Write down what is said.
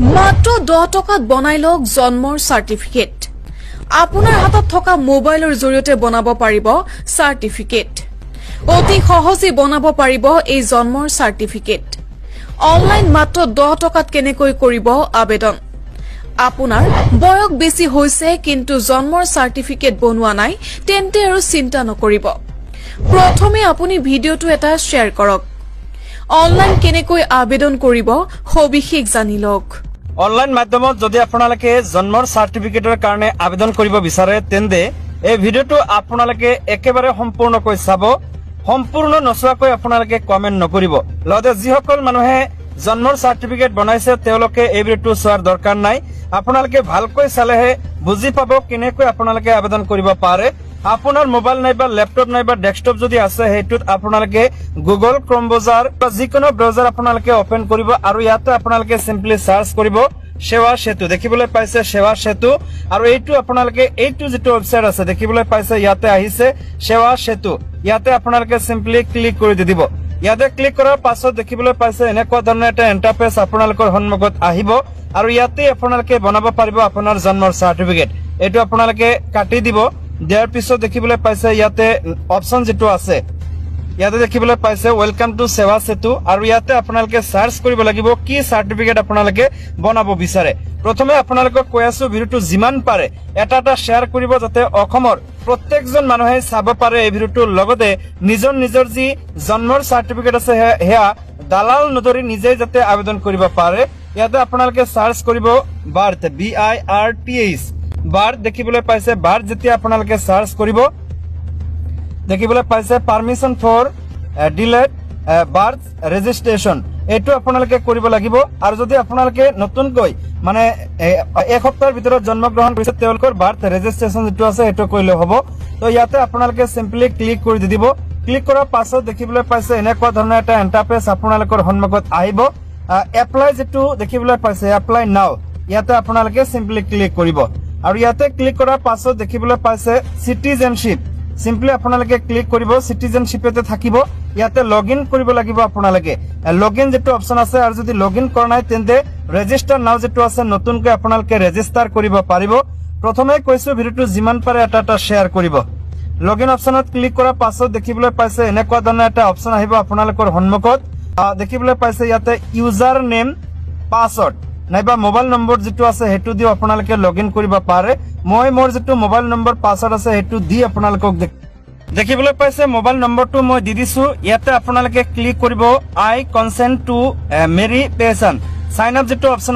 মাত্ৰ 10 টকাত বনাই লওক জন্মৰ চাৰ্টিফিকেট। আপোনাৰ হাতত থকা মোবাইলৰ জৰিয়তে বনাব পাৰিব চাৰ্টিফিকেট। অতি সহজে বনাব পাৰিব এই জন্মৰ চাৰ্টিফিকেট। অনলাইন মাত্ৰ 10 টকাত কেনেকৈ কৰিব আবেদন। আপোনাৰ বয়স বেছি হৈছে কিন্তু জন্মৰ চাৰ্টিফিকেট বনোৱা নাই তেন্তে আৰু চিন্তা নকৰিব। প্ৰথমে আপুনি ভিডিঅটো এটা শ্বেয়াৰ কৰক। অনলাইন কেনেকৈ আবেদন কৰিব সবিশেষ জানি লওক। অনলাইন মাধ্যমত যদি আপোনালোকে জন্মৰ সাৰ্টিফিকেটৰ কাৰণে আবেদন কৰিব বিচাৰে তেন্তে এই ভিডিঅটো আপোনালোকে একেবাৰে সম্পূৰ্ণকৈ চাব। সম্পূৰ্ণ নচোৱাকৈ আপোনালোকে কমেন্ট নকৰিব। লগতে যিসকল মানুহে জন্মৰ সাৰ্টিফিকেট বনাইছে তেওঁলোকে এই ভিডিঅটো চোৱাৰ দৰকাৰ নাই। আপোনালোকে ভালকৈ চালেহে বুজি পাব কেনেকৈ আপোনালোকে আবেদন কৰিব পাৰে। আপোনাৰ মোবাইল নাইবা ল্যাপটপ নাইবা ডেস্কটপ যদি আছে হেতুত আপোনালোকে গুগল ক্ৰোম ব্ৰাউজাৰ বা যিকোনো ব্ৰাউজাৰ আপোনালোকে ওপেন কৰিব আৰু ইয়াতে আপোনালোকে সিম্পলি সাৰ্চ কৰিব সেৱা সেতু। দেখিবলৈ পাইছে সেৱা সেতু আৰু এইটো আপোনালোকে এইটো যেটো ওয়েবসাইট আছে দেখিবলৈ পাইছে ইয়াতে আহিছে সেৱা সেতু। ইয়াতে আপোনালোকে সিম্পলি ক্লিক কৰি দিব। ইয়াতে ক্লিক কৰাৰ পাছত দেখিবলৈ পাইছে এনেকুৱা ধৰণৰ এটা ইন্টাৰফেস আপোনালোকৰ সন্মুখত আহিব আৰু ইয়াতে আপোনালোকে বনাব পাৰিব আপোনাৰ জন্মৰ সাৰ্টিফিকেট। এইটো আপোনালোকে কাটি দিব। দিয়াৰ পিছত দেখিবলৈ পাইছে ইয়াতে অপশন যেটো আছে ইয়াতে দেখিবলৈ পাইছে ওয়েলকাম টু সেৱা সেতু আৰু ইয়াতে আপোনালোকে সাৰ্চ কৰিব লাগিব কি সাৰ্টিফিকেট আপোনালোকে বনাব বিচাৰে। প্ৰথমে আপোনালোকক কৈ আছো ভিডিঅটো যিমান পাৰে এটা শ্বেয়াৰ কৰিব যাতে অসমৰ প্ৰত্যেকজন মানুহে চাব পাৰে এই ভিডিঅটোৰ লগতে নিজৰ যি জন্মৰ সাৰ্টিফিকেট আছে হেয়া দালাল নধৰি নিজে যাতে আবেদন কৰিব পাৰে। ইয়াতে আপোনালোকে সাৰ্চ কৰিব বাৰ্থ BIRTH বাৰ্থ দেখিবলৈ পাইছে। বাৰ্থ যেতিয়া আপোনালোকে সাৰ্চ কৰিব দেখিবলৈ পাইছে permission for delayed birth registration এইটো আপোনালোকে কৰিব লাগিব। আৰু যদি আপোনালোকে নতুনকৈ মানে এক সপ্তাহৰ ভিতৰত জন্মগ্ৰহণ কৰিছে তেওঁলোকৰ বাৰ্থ ৰেজিষ্ট্ৰেচন যেটো আছে সেইটো কৰিলে হ'ব। তো ইয়াতে আপোনালোকে সিম্পলি ক্লিক কৰি দিব। ক্লিক কৰাৰ পাছত দেখিবলৈ পাইছে এনেকুৱা ধৰণৰ এটা ইন্টাৰফেস আপোনালোকৰ সন্মুখত আহিব। এপ্লাই যেটো দেখিবলৈ পাইছে এপ্লাই নাও ইয়াতে আপোনালোকে সিম্পলি ক্লিক কৰিব আৰু ইয়াতে ক্লিক কৰাৰ পাছত দেখিবলৈ পাইছে সিটিজেনশিপ সিম্পলি আপোনালোকে ক্লিক কৰিব। সিটিজেনশিপতে থাকিব ইয়াতে লগইন কৰিব লাগিব। আপোনালোকে লগইন যেটো অপশন আছে আৰু যদি লগইন কৰা নাই তেন্তে ৰেজিষ্টাৰ নাও যেটো আছে নতুনকৈ আপোনালোকে ৰেজিষ্টাৰ কৰিব পাৰিব। প্ৰথমে কৈছো ভিডিঅটো যিমান পাৰে এটা শ্বেয়াৰ কৰিব। লগইন অপশনত ক্লিক কৰাৰ পাছত দেখিবলৈ পাইছে এনেকুৱা ধৰণৰ এটা অপশন আহিব আপোনালোকৰ সন্মুখত। দেখিবলৈ পাইছে ইয়াতে ইউজাৰ নেম পাছৱৰ্ড নাইবা মোবাইল নম্বৰ যেটো আছে হেতু দি আপোনালোকে লগইন কৰিব পাৰে। মই মোৰ যেটো মোবাইল নম্বৰ পাছৱৰ্ড আছে হেতু দি আপোনালোকক দেখিবলৈ পাইছে মোবাইল নম্বৰটো মই দি দিছো। ইয়াতে আপোনালোকে ক্লিক কৰিব আই কনসেন্ট টু মেৰি পেছন সাইন আপ যেটো অপশন